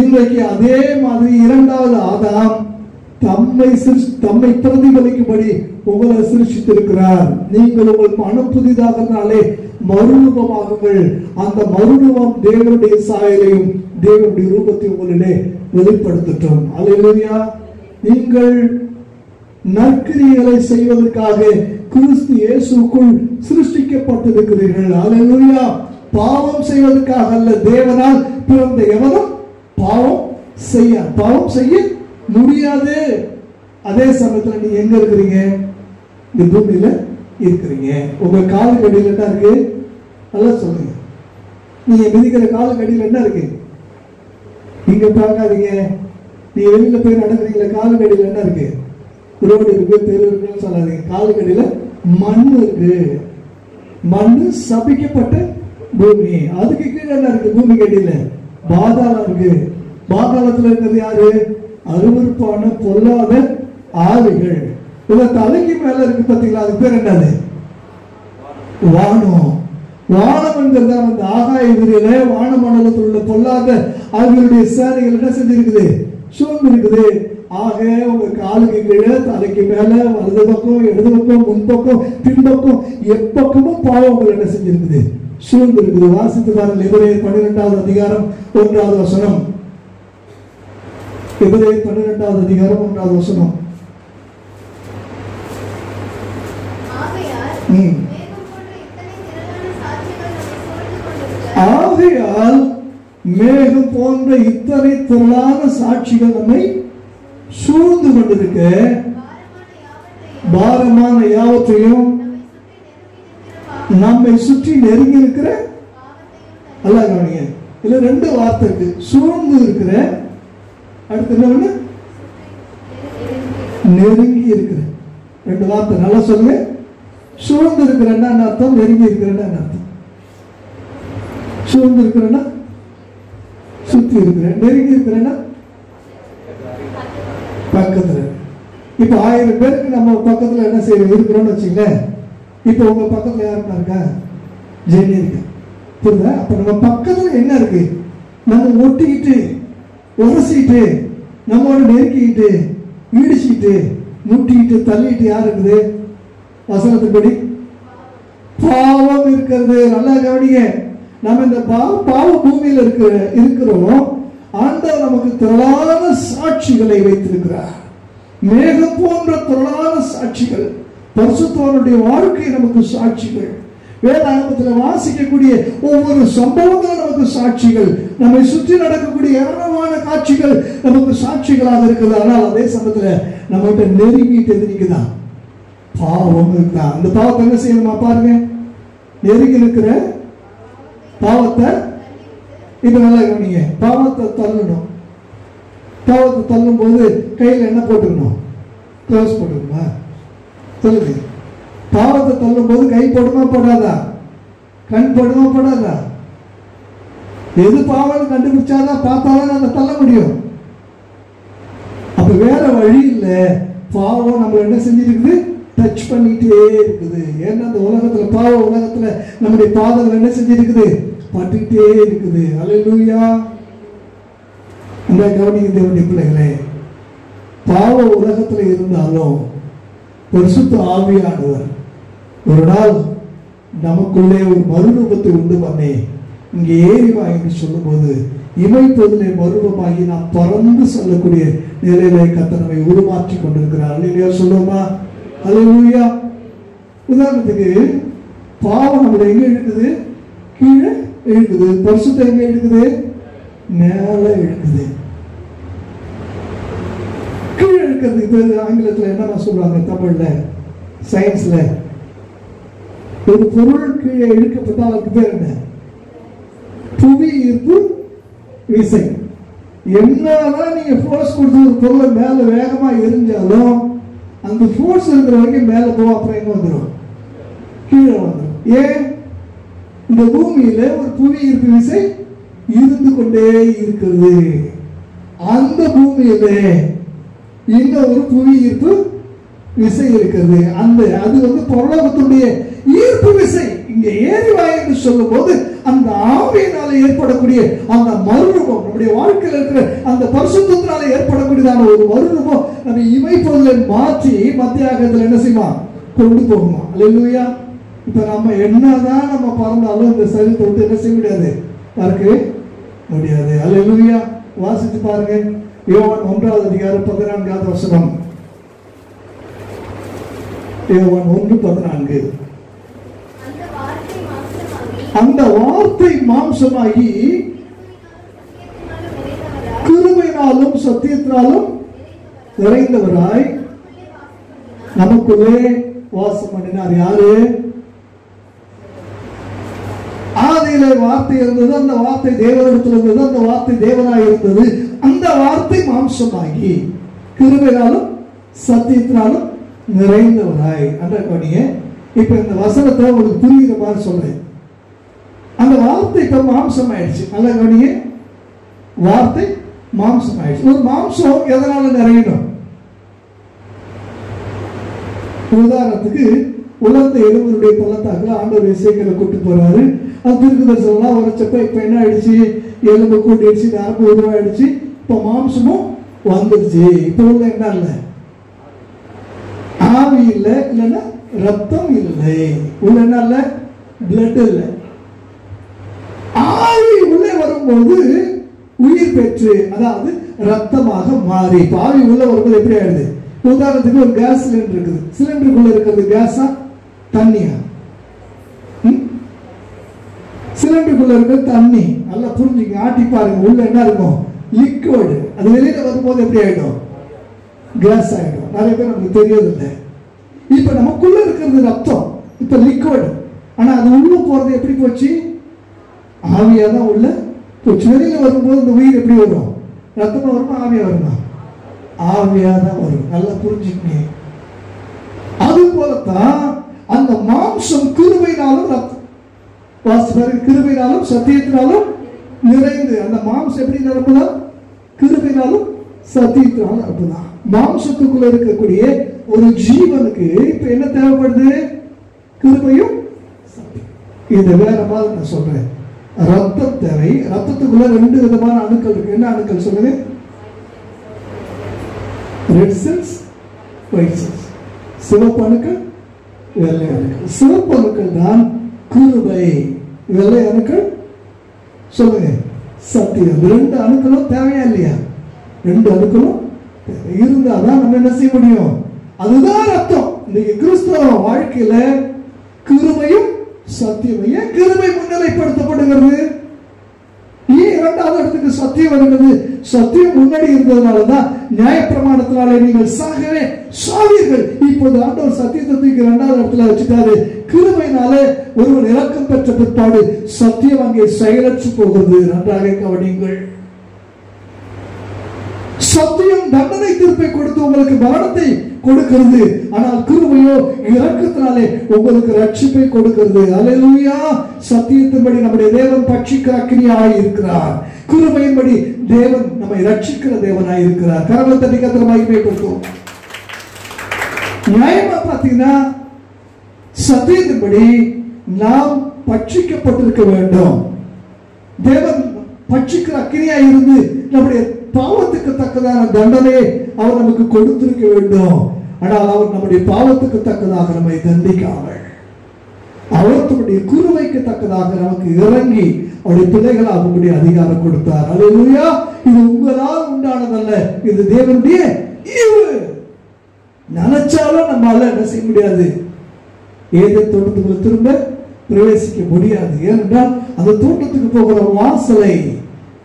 இன்றைக்கு அதே மாதிரி இரண்டாவது ஆதாம் தம்மை பிரதிபலிக்கும்படி உங்களை சிருஷ்டித்திருக்கிறார். நீங்கள் உங்கள் மனம் புதிதாகனாலே மறுரூபமாகுங்கள். அந்த மறுரூபம் தேவனுடைய சாயலையும் தேவனுடைய ரூபத்தை உங்களிலே வெளிப்படுத்தட்டும். அல்லேலூயா. நீங்கள் நற்கிரியைகளை செய்வதற்காக கிறிஸ்து இயேசுக்குள் சிருஷ்டிக்கப்பட்டிருக்கிறீர்கள். அல்லேலூயா. பாவம் செய்வதற்காக அல்ல. தேவனால் பிறந்த எவரும் பாவம் செய்ய முடியாது. அதே சமயத்துல நீங்க எங்க இருக்கிறீங்க? இந்த பூமியில இருக்கிறீங்க. உங்க காலுக்கு அடியில் என்ன இருக்கு? நல்லா சொல்லுங்க. நீங்க மிதிக்கிற காலுக்கு அடியில் என்ன இருக்கு? நீங்க பார்க்காதீங்க. நீங்க வெளியில போய் நடக்கிறீங்களா? காலுக்கு அடியில் என்ன இருக்கு? ரோடு இருக்கு, தெரு இருக்குன்னு சொல்லாதீங்க. காலுக்கு அடியில மண் இருக்கு. மண்ணு சபிக்கப்பட்ட பூமி. அதுக்கு கீழே என்ன இருக்கு? பூமிக்கு அடியில பாதாளம் இருக்கு. பாதாளத்துல இருக்கிறது யாரு? அருவருப்பான பொல்லாத ஆவிகள். இத தலைக்கு மேல இருக்கு பாத்தீங்களா? அது பேர் என்னது? வானம். வானம் என்கிறது அந்த ஆகாய விரியில வானமண்டலத்தில் உள்ள பொல்லாத ஆவிகளுடைய சேனைகள் என்ன செஞ்சிருக்குது? சூழ்ந்து இருக்குது. ஆக உங்க காலுக்கு கீழே, தலைக்கு மேல, வலது பக்கம், இடது பக்கம், முன்பக்கம், பின்பக்கம், எப்பக்கமும் பாவம் உங்களை என்ன செஞ்சிருக்குது? சூழ்ந்து இருக்குது. வாசித்து பாருங்கள். எபிரேயர் 12வது அதிகாரம் 1வது வசனம். எபிரேயர் 12வது அதிகாரம் 1வது வசனம். ஆகையால் மேகம் போன்ற இத்தனை திரளான சாட்சிகள் நம்மை சூழ்ந்து கொண்டிருக்க பாரமான யாவற்றையும் நம்மை சுற்றி நெருங்கி இருக்கிற அல்ல கவனிங்க. இதுல ரெண்டு வார்த்தை இருக்கு. சூழ்ந்து இருக்கிற, அடுத்து என்ன? நெருங்கி இருக்கிற. ரெண்டு வார்த்தை நல்லா சொல்லுங்க. சூழ்ந்து இருக்கிறன்னா அர்த்தம், நெருங்கி இருக்கிறன்னா அர்த்தம். சூழ்ந்து இருக்கிறன்னா சுத்தி இருக்கிறேன், நெருங்கி இருக்கிறேன்னா பக்கத்துல. இப்ப 1000 பேருக்கு நம்ம பக்கத்துல என்ன செய்ய இருக்கிறோம்னு வச்சுங்களேன். இப்ப உங்க பக்கத்துல யாருன்னா இருக்கா? ஜெனி இருக்கா? புரியுதா? அப்ப நம்ம பக்கத்துல என்ன இருக்கு? நம்ம ஒட்டிக்கிட்டு, உரசிட்டு, நம்மோட நெருக்கிட்டு, இடிச்சிட்டு, முட்டிக்கிட்டு, தள்ளிட்டு யார் இருக்குது? வசனத்துப்படி பாவம் இருக்கிறது. நல்லா கவனிங்க. நம்ம இந்த பாவ பூமியில் இருக்கிறோம். ஆண்டவர் நமக்கு திரளான சாட்சிகளை வைத்திருக்கிறார். மேகம் போன்ற திரளான சாட்சிகள். பரிசுத்தவானுடைய வாழ்க்கை நமக்கு சாட்சிகள். வேதாகமத்தில் வாசிக்கக்கூடிய ஒவ்வொரு சம்பவங்களும் நமக்கு சாட்சிகள். நம்மை சுற்றி நடக்கக்கூடிய ஏராளமான காட்சிகள் நமக்கு சாட்சிகளாக இருக்குது. ஆனால் அதே சமயத்தில் நம்மகிட்ட நெருங்கிட்டு எதிரிக்குதான் பாவம் இருக்குதா? அந்த பாவத்தை என்ன செய்யணுமா பாருங்க. நெருங்கி இருக்கிற பாவத்தை இது நல்லா கவனிங்க. பாவத்தை தள்ளணும். பாவத்தை தள்ளும் போது கையில் என்ன போட்டுக்கணும்? க்ளோஸ் போட்டுக்கணுமா? சொல்லுங்க. பாவத்தை தள்ளும் போது கை போடுமா போடாதா? கண் போடுமா போடாதா? எது பாவம் கண்டுபிடிச்சாதான் பார்த்தாதான் நம்ம தள்ள முடியும். அப்ப வேற வழி இல்லை. பாவம் நம்ம என்ன செஞ்சிருக்குது? டச் பண்ணிட்டே இருக்குது. ஏன்னா அந்த உலகத்துல, பாவ உலகத்துல நம்முடைய பாதங்கள் என்ன செஞ்சிருக்குது? பட்டுட்டே இருக்குது. அல்லேலூயா. அந்த கவனிக்க தேவனுடைய பிள்ளைகளே, பாவ உலகத்துல இருந்தாலும் பரிசுத்த ஆவியானவர் ஒரு நாள் நமக்குள்ளே ஒரு மறுரூபத்தை உண்டு பண்ணி இங்கே ஏறிவா என்று சொல்லும் போது இமைப்பதிலே மறுரூபமாகி நாம் பறந்து செல்லக்கூடிய நிலையிலே கர்த்தர் நம்மை உருமாற்றி கொண்டிருக்கிறார். அல்லேலூயா சொல்லுவோமா? அல்லேலூயா. உதாரணத்துக்கு பாவம் நம்மளை எங்க இழுக்குது? கீழே இழுக்குது. பரிசுத்தம் எங்க இழுக்குது? மேல இழுக்குது. கீழே இழுக்கிறது பேர் ஆங்கிலத்தில் என்ன சொல்றாங்க? தமிழ்ல சயின்ஸ்ல ஒரு பொருள் கீழே இழுக்கப்பட்டால் அதுக்கு பேர் என்ன? புவி ஈர்ப்பு விசை. என்னதான் நீங்க ஃபோர்ஸ் கொடுத்து ஒரு பொருளை மேல வேகமா எரிஞ்சாலும் அந்த ஃபோர்ஸ் இருக்கிற வரைக்கும் மேல போவோம். அப்புறம் எங்க வந்துடும்? கீழே வந்துடும். ஏன்? இந்த பூமியில ஒரு புவி ஈர்ப்பு விசை இருந்து கொண்டே இருக்கிறது. அந்த பூமியில இங்க ஒரு புவி ஈர்ப்பு விசை இருக்கிறது. அது பரலோகத்துடைய ஈர்ப்பு விசை. இங்க ஏறிவாய் என்று சொல்லும் போது அந்த ஆவியினால ஏற்படக்கூடிய அந்த மறுரூபம், நம்முடைய வாழ்க்கையில் இருக்கிற அந்த பரிசுத்தத்தினால ஏற்படக்கூடியதான ஒரு மறுரூபம் நம்ம இமைப்பொருளை மாற்றி மத்தியாகத்தில் என்ன செய்யுமா? கொண்டு போகுமா? அல்லேலூயா. இப்ப நம்ம என்னதான் நம்ம பறந்தாலும் இந்த சரீரத்தை விட்டு என்ன செய்ய முடியாது? பறக்கவே முடியாது. அல்லேலூயா. வாசித்து பாருங்க. யோவான் 1வது அதிகாரம் 14வது வசனம். யோவான் 1:14. அந்த வார்த்தை மாம்சமாகி கிருபையினாலும் சத்தியத்தினாலும் நிறைந்தவராய் நமக்குள்ளே வாசம் பண்ணினார். யாரு? ஆதியிலே வார்த்தை இருந்தது, அந்த வார்த்தை தேவனிடத்தில் இருந்தது, அந்த வார்த்தை தேவனாய் இருந்தது. அந்த வார்த்தை மாம்சமாகி கிருபையினாலும் சத்தியத்தினாலும் நிறைந்தவராய். அன்றீங்க. இப்ப இந்த வசனத்தை உங்களுக்கு புரிகிற மாதிரி சொல்றேன். அந்த வார்த்தை இப்ப மாம்சம் ஆயிடுச்சு. நல்ல கவனிங்க, வார்த்தை மாம்சம் ஆயிடுச்சு. ஒரு மாம்சம் எதனால நிறையணும்? உதாரணத்துக்கு உலர்ந்த எலும்புடைய பள்ளத்தாக்குல ஆண்டவர் இசைக்களை கூட்டு போறாரு. அது திருக்கு தரிசனம் உரைச்சப்ப இப்ப என்ன ஆயிடுச்சு? எலும்பு கூட்டிடுச்சு, நரம்பு உருவாயிடுச்சு, இப்ப மாம்சமும் வந்துருச்சு. இப்ப உள்ள என்ன இல்லை? ஆவி இல்லை, இல்லைன்னா ரத்தம் இல்லை. உள்ள என்ன இல்லை? பிளட் இல்லை. ஆவி உள்ளே வரும்போது உயிர் பெற்று, அதாவது ரத்தமாக மாறி. ஆவி உள்ள வரும்போது எப்படி ஆயிடுது? உதாரணத்துக்கு ஒரு கேஸ் சிலிண்டர் இருக்குது. சிலிண்டருக்குள்ள இருக்கிறது கேஸா தண்ணியா? சிலிண்டருக்குள்ள இருக்கிறது தண்ணி. நல்லா புரிஞ்சுங்க, ஆட்டி பாருங்க. உள்ள என்ன இருக்கும்? லிக்விட். அது வெளியில வரும்போது எப்படி ஆயிடும்? கேஸ் ஆயிடும். நிறைய பேர் நமக்கு தெரியறதில்லை. இப்ப நமக்குள்ள இருக்கிறது ரத்தம், இப்ப லிக்விட். ஆனா அது உள்ள போறது எப்படி போச்சு? ஆவியா தான் உள்ள போச்சு. வெளியில வரும்போது இந்த உயிர் எப்படி வரும்? ரத்தமா வருமா, ஆவியா வருமா? ஆவியா தான் வரும். நல்லா புரிஞ்சுக்கங்க. அது போலத்தான் அந்த மாம்சம் கிருபையினாலும் கிருபையினாலும் சத்தியத்தினாலும் நிறைந்து. அந்த மாம்சம் எப்படி நிரப்பலாம்? கிருபையினாலும் சத்தியத்தினாலும் நிரப்பலாம். மாம்சத்துக்குள்ள இருக்கக்கூடிய ஒரு ஜீவனுக்கு இப்ப என்ன தேவைப்படுது? கிருபையும் சத்தியம். இதை வேற மாதிரி நான் சொல்றேன். ரத்தம் தேவை. ரத்தத்துக்குள்ள 2 விதமான அணுக்கள் இருக்கு. என்ன அணுக்கள் சொல்லுங்க? Red cells, white cells. சிவப்பு அணுக்கள், வெள்ளை அணுக்கள். சிவப்பு அணுக்கள் தான் கிருபை, வெள்ளை அணுக்கள் சொல்லுங்க சத்தியம். 2 அணுக்களும் தேவையா இல்லையா? 2 அணுக்களும் இருந்தாதான் நம்ம என்ன செய்ய முடியும்? அதுதான் ரத்தம். இன்னைக்கு கிறிஸ்தவ வாழ்க்கையில கிருபையும் சத்தியம். ஏன் கிருபை முன்னிலைப்படுத்தப்படுகிறது? ஏன் 2வது இடத்துக்கு சத்தியம் வருகிறது? சத்தியம் முன்னாடி இருந்ததுனாலதான் நியாயப்பிரமாணத்தினாலே நீங்கள் சாகவே சாவீர்கள். இப்போது ஆண்டவர் சத்தியத்தை 2வது இடத்துல வச்சுட்டாரு. கிருபையினாலே ஒருவன் இரக்கம் பெற்ற பிற்பாடு சத்தியம் அங்கே செயலற்று போகிறது. நன்றாக கவனியுங்கள். சத்தியம் தண்டனை தீர்ப்பை கொடுத்து உங்களுக்கு மரணத்தை கொடுக்கிறது. ஆனால் கிருபையோ இரக்கத்தினாலே உங்களுக்கு ரட்சிப்பை கொடுக்கிறது. அல்லேலூயா. சத்தியத்தின்படி நம்முடைய தேவன் பட்சிக்கிற அக்கினியாய் இருக்கிறார். கிருபையின்படி தேவன் நம்மை ரட்சிக்கிற தேவனாய் இருக்கிறார். கரங்களை தட்டி கர்த்தரை மகிமைப்படுத்துவோம். நியாயமா பாத்தீங்கன்னா சத்தியத்தின்படி நாம் பட்சிக்கப்பட்டிருக்க வேண்டும். தேவன் பட்சிக்கிற அக்கினியாய் இருந்து நம்முடைய பாவத்துக்கு தக்கதான தண்டனை அவர் நமக்கு கொடுத்திருக்க வேண்டும். ஆனால் அவர் நம்முடைய பாவத்துக்கு தக்கதாக நம்மை தண்டிக்காமல் அவர் தம்முடைய கிருபைக்கு தக்கதாக நமக்கு இறங்கி அவருடைய பிள்ளைகளாகும்படி அதிகாரம் கொடுத்தார். அல்லேலூயா. இது உங்களால் உண்டானதல்ல, இது தேவனுடைய ஈவு. நினைச்சாலும் நம்மால என்ன செய்ய முடியாது? ஏதேன் தோட்டத்துக்குள்ள திரும்ப பிரவேசிக்க முடியாது. ஏனென்றால் அந்த தோட்டத்துக்கு போகிற வாசலை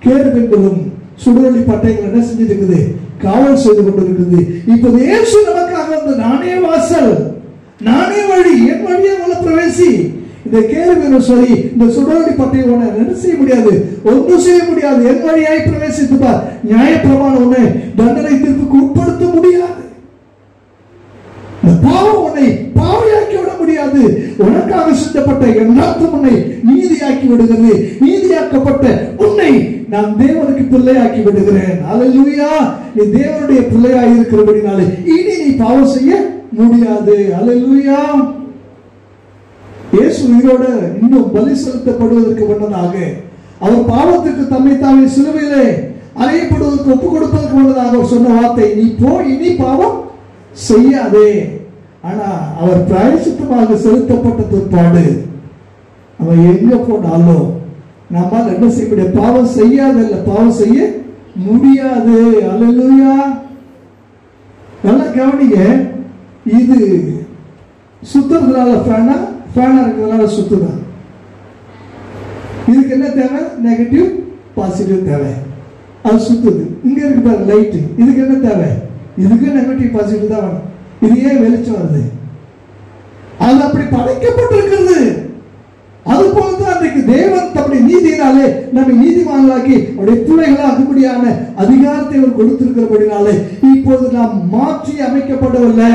கேருபெண்களும் சுடரொளி பட்டைகள் என்ன செஞ்சிட்டு இருக்குது? காவல் செய்து கொண்டிருக்குது. இப்போது இயேசு நமக்காக வந்து நானே வாசல், நானே வழி, என் வழியே உள்ள பிரவேசி. இந்த கேருபெண்கள் சொல்லி இந்த சுடரொளி பட்டை உன்னை என்ன செய்ய முடியாது? ஒன்றும் செய்ய முடியாது. என் வழியாய் பிரவேசித்துப்பார். நியாயப்பிரமாணம் உன்னை தண்டனை தீர்ப்புக்கு உட்படுத்த முடியாது. பாவம் உன்னை பாவியாக்கி விட முடியாது. உனக்காக சிந்தப்பட்ட என் ரத்தம் உன்னை நீதியாக்கி விடுகிறது. நீதியாக்கப்பட்ட உன்னை நான் தேவனுக்கு பிள்ளையாக்கி விடுகிறேன். அல்லேலூயா. நீ தேவனுடைய பிள்ளையாய் இருக்கிறபடினாலே இனி நீ பாவம் செய்ய முடியாது. அல்லேலூயா. இயேசு உயிரோட இன்னும் பலி செலுத்தப்படுவதற்கு முன்னதாக, அவர் பாவத்துக்கு தம்மை தாமே சிலுவையிலே அறையப்படுவதற்கு ஒப்புக் கொடுப்பதற்கு முன்னதாக அவர் சொன்ன வார்த்தை, நீ போ, இனி பாவம் செய்யாதே. ஆனா அவர் பிராயச்சித்தமாக செலுத்தப்பட்ட பிற்பாடு அவன் எங்க போனாலும் நம்மால் என்ன செய்ய முடியாது? பாவம் செய்யாதல்ல, பாவம் செய்ய முடியாது. அல்லேலூயா. நல்லா கவனிங்க. இது சுத்துறதுனால ஃபேனா, ஃபேனா இருக்கிறதுனால சுத்துதான். இதுக்கு என்ன தேவை? நெகட்டிவ் பாசிட்டிவ் தேவை. அது சுத்துது. இங்க இருக்கு பாரு லைட், இதுக்கு என்ன தேவை? இதுக்கு நெகட்டிவ் பாசிட்டிவ் தான் வேணும். இது ஏன் வெளிச்சம் வருது? அது அப்படி படைக்கப்பட்டிருக்கிறது. அது போலதான் அன்றைக்கு தேவன் தம்முடைய நீதியினாலே நம்மை நீதிமான்களாக்கி அவருடைய பிள்ளைகளாகும்படியான அதிகாரத்தை அவர் கொடுத்திருக்கிறபடினாலே இப்போது நாம் மாற்றி அமைக்கப்படவில்லை,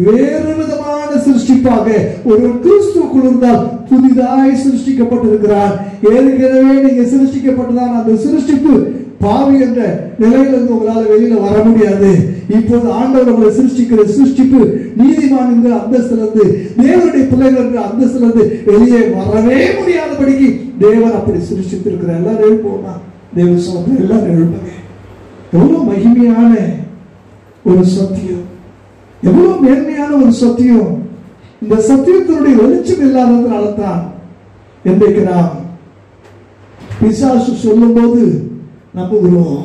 வேறு விதமான சிருஷ்டிப்பாக ஒரு கிறிஸ்துவுக்குள் இருந்தால் புதிதாய் சிருஷ்டிக்கப்பட்டிருக்கிறார். ஏற்கனவே நீங்க சிருஷ்டிக்கப்பட்டதான் அந்த சிருஷ்டிப்பு பாவி என்ற நிலையிலிருந்து உங்களால் வெளியில வர முடியாது. இப்போது ஆண்டவர் உங்களை சிருஷ்டிக்கிற சிருஷ்டிப்பு நீதிமான் என்ற அந்தஸ்திலிருந்து, தேவனுடைய பிள்ளைகள் என்ற அந்தஸ்திலிருந்து வெளியே வரவே முடியாதபடிக்கு தேவன் அப்படி சிருஷ்டித்திருக்கிறார். எல்லாரும் எழுப்போமா? தேவ சோதனை எல்லாரும் எழுப்புங்க. எவ்வளவு மகிமையான ஒரு சத்தியம், எவ்வளவு மேன்மையான ஒரு சத்தியம். இந்த சத்தியத்தினுடைய வெளிச்சம் இல்லாததுனால தான் இன்றைக்கு நாம் பிசாசு சொல்லும் போது நம்புகிறோம்.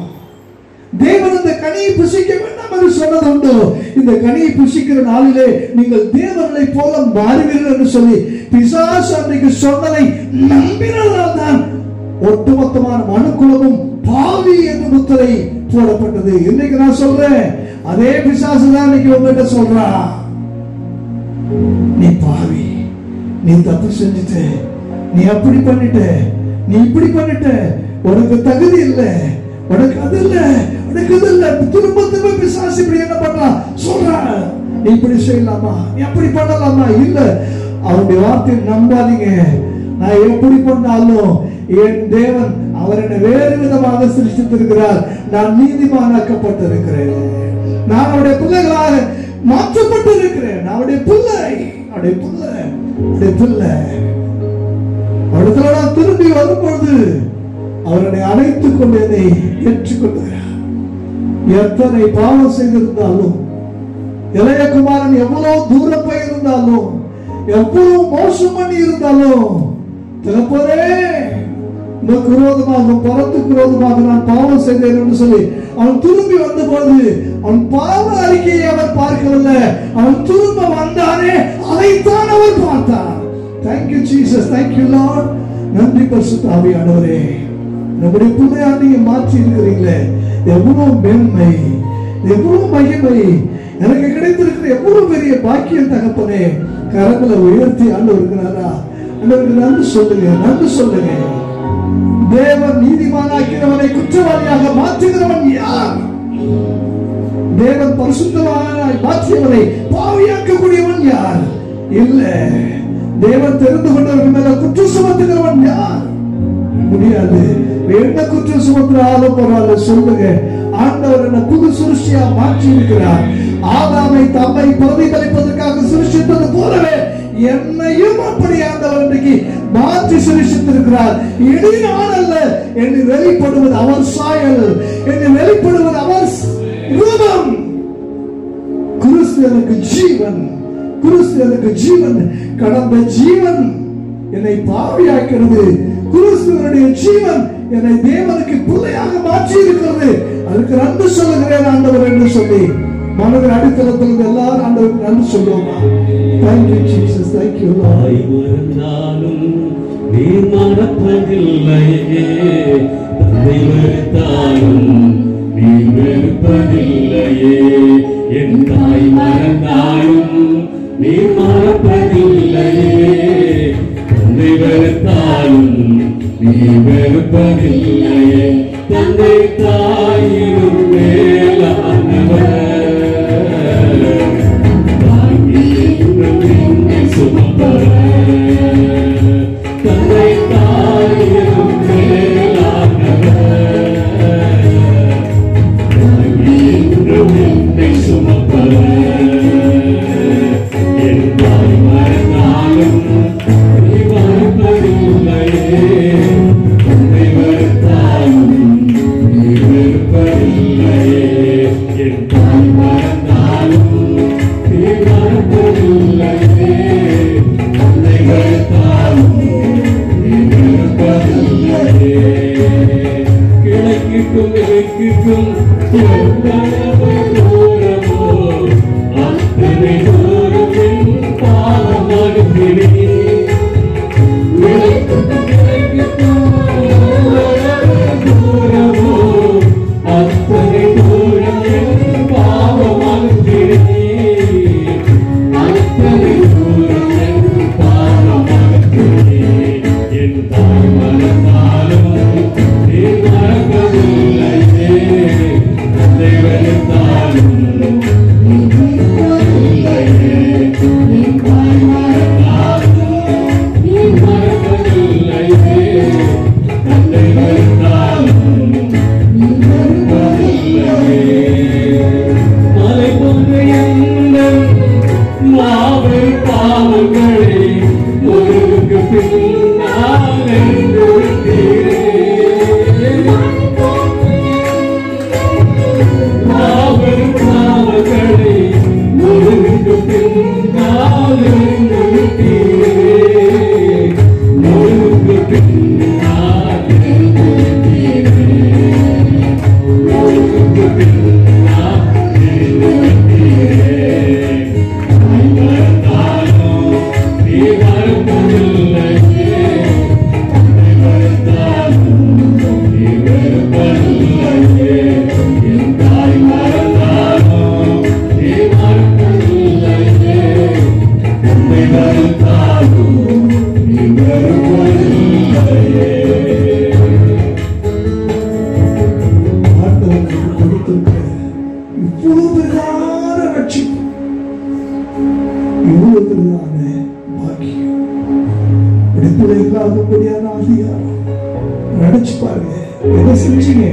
தேவன் இந்த கனியை புசிக்க வேண்டாம் என்று சொன்னது உண்டு. இந்த கனியை புசிக்கிற நாளிலே நீங்கள் தேவனை போல மாறுவீர்கள் என்று சொல்லி பிசாசு அன்றைக்கு சொன்னதை நம்பினதால் தான் ஒட்டுமொத்தமான மனுக்குலமும் பாவி என்று முத்திரை போடப்பட்டது. இன்னைக்கு நான் சொல்றேன், அதே பிசாசு தான் இன்னைக்கு உங்ககிட்ட சொல்றா, நீ பாவி, நீ தப்பு செஞ்சுட்ட, நீ அப்படி பண்ணிட்ட, நீ இப்படி பண்ணிட்ட, உனக்கு தகுதி இல்லை, உனக்கு அது இல்லை, உனக்கு அது இல்லை. திரும்ப திரும்ப பிசாசு இப்படி என்ன பண்றான்? சொல்றான், நீ இப்படி செய்யலாமா, நீ அப்படி பண்ணலாமா? இல்ல, அவருடைய வார்த்தையை நம்பாதீங்க. நான் எப்படி பண்ணாலும் என் தேவன் அவர் என்னை வேறு விதமாக சிருஷ்டித்திருக்கிறார். நான் நீதிமானாக்கப்பட்டிருக்கிறேன், நான் அவருடைய பிள்ளைகளாக மாற்றப்பட்டிருக்கிறேன். நான் அவருடைய பிள்ளை, அவருடைய பிள்ளை, அவருடைய பிள்ளை. அவரிடத்துல நான் திரும்பி வரும்பொழுது அவரை அழைத்துக் கொண்டு என்னை ஏற்றுக்கொள்கிறார். எத்தனை பாவம் செய்திருந்தாலும், இளையகுமாரன் எவ்வளவு தூரம் போயிருந்தாலும், எவ்வளவு மோசம் பண்ணி இருந்தாலும், தகப்பனே உனக்கு விரோதமாக, பரத்துக்கு விரோதமாக நான் பாவம் செய்தேன் என்று சொல்லி அவன் திரும்பி வந்த போது அவன் பாவ அறிக்கையை அவர் பார்க்கவில்லை, அவன் திரும்ப வந்தானே அதைத்தான் அவர் பார்த்தார். Thank you Jesus, thank you Lord. நன்றி பரிசுத்த ஆவியானவரே, நம்முடைய பிள்ளையா நீங்க மாற்றி இருக்கிறீங்களே, எவ்வளவு மேன்மை, எவ்வளவு மகிமை எனக்கு கிடைத்திருக்கிற எவ்வளவு பெரிய பாக்கியம் தகப்பனே. கரங்களை உயர்த்தி ஆண்டவருக்கு ஆண்டவருக்கு நன்றி சொல்லுங்க, நன்றி சொல்லுங்க. தேவன் நீதிமானாக்கிறவனை குற்றவாளியாக மாற்றுகிறவன் யார்? தேவன் பரிசுத்தவானாய் மாற்றியவனை பாவியாக்கக்கூடியவன் யார்? இல்ல. தேவன் தெரிந்து கொண்டவர்கள் மேல குற்றம் சுமத்துகிறவன் யார்? முடியாது. என்ன குற்றம் சுமத்துறாலும் பரவாயில்ல, சொல்லுங்க. ஆண்டவர் என்ன புது சிருஷ்டியா மாற்றி இருக்கிறார். ஆதாமை தம்மை பிரதிபலிப்பதற்காக சிருஷ்டித்தது போலவே என்னையும் அப்படி ஆண்டவர் இன்றைக்கு மாற்றி சிருஷ்டித்திருக்கிறார். இனி நான் அல்ல, என்னை வெளிப்படுவது அவர் சாயல், என்னை வெளிப்படுவது அவர் ரூபம். கிறிஸ்து எனக்கு ஜீவன், கிறிஸ்து எனக்கு ஜீவன். கடந்த ஜீவன் என்னை பாவியாக்கிறது, கிறிஸ்துவனுடைய ஜீவன் என்னை தேவனுக்கு பிள்ளையாக மாற்றி இருக்கிறது. அதுக்கு நன்றி சொல்லுகிறேன் ஆண்டவர் என்று சொல்லி மனதின் அடித்தளத்தில் எல்லாரும் ஆண்டவருக்கு நன்றி சொல்லுவோமா? Thank you Jesus, thank you Lord. நீ மறப்பதில்லையே, தந்தை வெறுத்தாலும் நீ வெறுப்பதில்லையே, என் தாய் மறந்தாலும் நீ மறப்பதில்லையே, தந்தை வெறுத்தாலும் நீ வெறுப்பதில்லையே, தந்தை தாயினும் மேலானவர், தந்தை தாயினும் மேலானவர், என்னை சுமப்பவர், என் தாய் மறந்தாலும் நீ மறப்பதில்லையே, தந்தை வெறுத்தாலும் நீ வெறுப்பதில்லையே, என் தாய் மறந்தாலும் நீ மறப்பதில்லையே, தந்தை வெறுத்தாலும் நீ வெறுப்பதில்லையே. கிழக்கிற்கும் கிழக்கிற்கும் எவ்வளவு தூரமோ அத்தனை தூரம் என் பாவம் செஞ்சீங்க,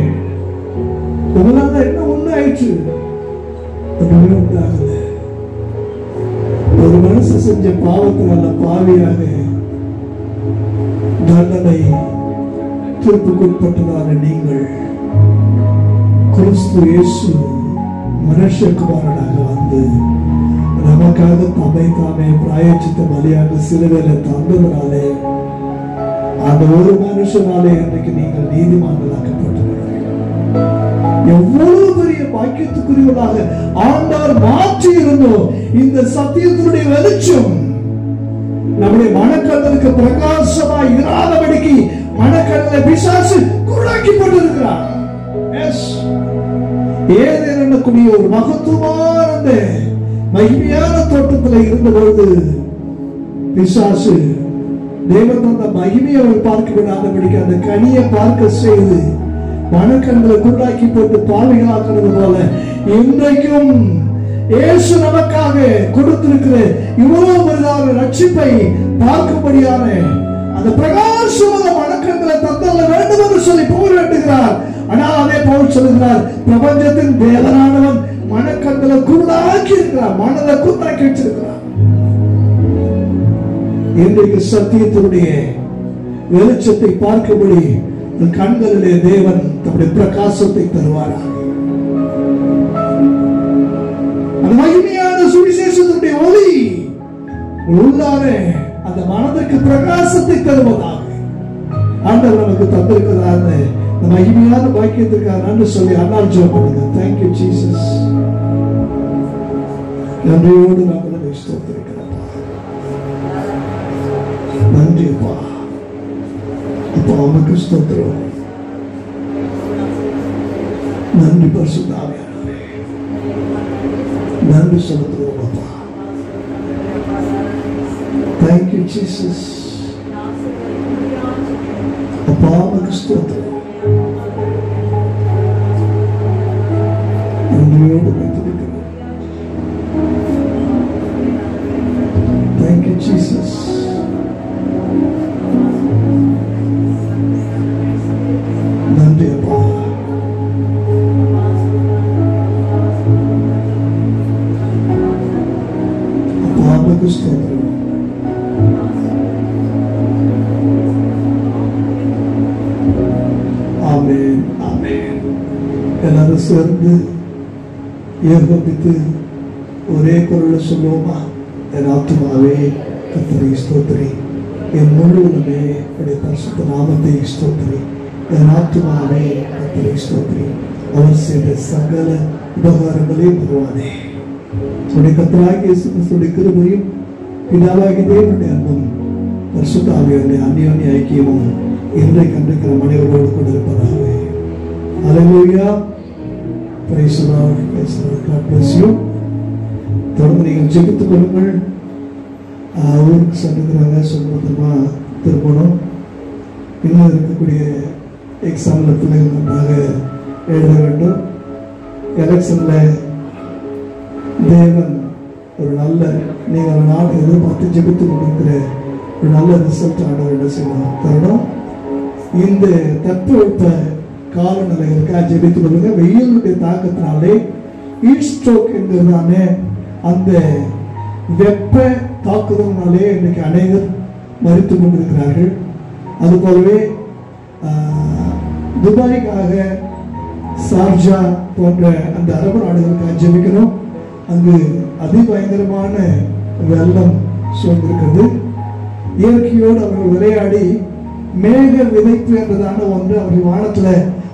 உங்களால என்ன ஒண்ணு ஆயிடுச்சு? ஒண்ணுமே உண்டாகல. ஒரு மனுஷன் செஞ்ச பாவத்தினால பாவியாக தண்டனை தீர்ப்புக்குட்பட்டதான நீங்கள் கிறிஸ்து இயேசு மனுஷகுமாரனாக வந்து நமக்காக தம்மை தாமே பிராயச்சித்த பலியாக சிலுவையில தந்ததனாலே அந்த ஒரு மனுஷனாலே இன்றைக்கு நீங்கள் நீதிமான்களாக்கப்பட்டிருக்கிறீர்கள். எவ்வளவு பெரிய பாக்கியத்துக்குரியவர்களாக ஆண்டவர் மாற்றி இருந்தோம். இந்த சத்தியத்தினுடைய வெளிச்சம் நம்முடைய மனக்கண்களுக்கு பிரகாசமாய் இராதபடிக்கு மனக்கண்களை பிசாசு குருடாக்கி போட்டிருக்கிறார். ஏதேனுடைய ஒரு மகத்துவமான மகிமையான தோட்டத்தில் இருந்தபொழுது பிசாசு தேவன் அந்த மகிமையை அவர் பார்க்க விடாதபடிக்கு அந்த கனியை பார்க்க செய்து மனக்கண்களை குருடாக்கி போட்டு பாவிகளாக்குறது போல இன்றைக்கும் இயேசு நமக்காக கொடுத்திருக்கிற இவ்வளவு பெரிதான ரட்சிப்பை பார்க்கும்படியான அந்த பிரகாசமான மனக்கண்களை தந்தல்ல வேண்டும் என்று சொல்லி போராட்டுகிறார். ஆனால் அதே பவுல் சொல்லுகிறார், பிரபஞ்சத்தின் தேவனானவன் மனக்கண்களை குருடாக்கி இருக்கிறார், மனதை குருடாக்கி வச்சிருக்கிறார். இன்றைக்கு சத்தியத்தினுடைய வெளிச்சத்தை பார்க்கும்படி கண்களிலே தேவன் தம்முடைய பிரகாசத்தை தருவாராக. அந்த மகிமையான சுவிசேஷத்தினுடைய ஒளி உள்ளாரே அந்த மனதிற்கு பிரகாசத்தை தருவதாக ஆண்டவர் நமக்கு தந்திருக்கிறார். அந்த மகிமையான பாக்கியத்திற்காக நன்றி சொல்லி அண்ணால் ஜெபம் பண்ணுங்க. Thank you Jesus. நன்றியோடு நாங்கள் ஸ்தோத்திரிக்கிறோம். நன்றி அப்பா. அப்பா உமக்கு ஸ்தோத்திரம். நன்றி பரிசுத்த ஆவியானவரே, நன்றி செலுத்துகிறோம் அப்பா. Thank you Jesus. அப்பா உமக்கு ஸ்தோத்திரம். நன்றியோடு வைத்திருக்கிறோம். Thank you Jesus. நன்றி அப்பா. அப்பா உமக்கு ஸ்தோத்திரம். ஆமென், ஆமென். எல்லாரும் சேர்ந்து ஏகோபித்து ஒரே குரல்ல சொல்லுவோமா? என் ஆத்துமாவே கர்த்தரை ஸ்தோத்திரி, என் முழுவதுமே உடைய பரிசுத்த நாமத்தை ஸ்தோத்திரி. என் ஆத்துமாவே கர்த்தரை ஸ்தோத்திரி, அவர் செய்த சகல உபகாரங்களையும் வருவானே. உடைய கர்த்தராகிய இயேசு கிறிஸ்துவின் கிருபையும் பிதாவாகிய தேவனுடைய அன்பும் பரிசுத்த ஆவியானவருடைய அந்யோன்ய ஐக்கியமும் இன்றைக்கு நம் அனைவரோடு கூட இருப்பதாக. ஹல்லேலூயா. Praise the Lord. Praise the Lord. God bless you. தொடர்ந்து நீங்கள் ஜெபித்துக் கொள்ளுங்கள். ஊருக்கு சென்றுக்கிறாங்க, சொல்லுமா திரும்பணும். இன்னும் இருக்கக்கூடிய எக்ஸாமில் பிள்ளைகள் நன்றாக எழுத வேண்டும். எலெக்ஷனில் தேவன் ஒரு நல்ல, நீங்கள் நாடு எதிர்பார்த்து ஜெபித்துக் கொண்டிருக்கிற ஒரு நல்ல ரிசல்ட் ஆண்டவர் என்ன செய்யணும் தரணும். இந்த தட்பவெப்ப காலநிலைகளுக்காக ஜெபித்துக் கொள்ளுங்க. வெயிலுடைய தாக்கத்தினாலே ஹீட் ஸ்ட்ரோக் என்கிறதானே அந்த வெப்ப தாக்குதலினாலே இன்றைக்கு அநேகர் மரித்துக் கொண்டிருக்கிறார்கள். அதுபோலவே துபாய்க்காக, சார்ஜா போன்ற அந்த அரபு நாடுகளுக்காக ஜெபிக்கணும். அங்கு அதிபயங்கரமான வெள்ளம் சூழ்ந்திருக்கிறது. இயற்கையோடு அவர்கள் விளையாடி மேக விதைப்பு என்றதான ஒன்று அவர்கள் வானத்துல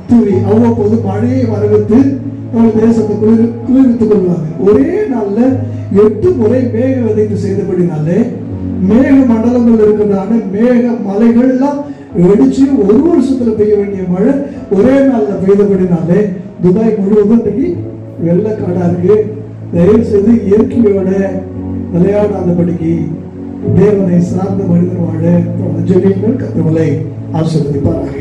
தூவி அவ்வப்போது மழையை வரவித்து அவர்கள் தேசத்தை குளிர்வித்துக் கொள்வாங்க. ஒரே நாள்ல 8 முறை மேக விதைப்பு செய்தபடினாலே மேக மண்டலங்கள் இருக்கிறதான மேக மலைகள் எல்லாம் வெடிச்சு ஒரு வருஷத்துல பெய்ய வேண்டிய மழை ஒரே நாள்ல பெய்தபடினாலே துபாய் முழுவதும் இன்னைக்கு வெள்ளக்காடா இருக்கு. தயவு செய்து இயற்கையோட விளையாடாதபடிக்கு தேவனை சார்ந்த மனிதன் வாழ ஜெபியுங்கள். கர்த்தர் உங்களை ஆசீர்வதிப்பாராக.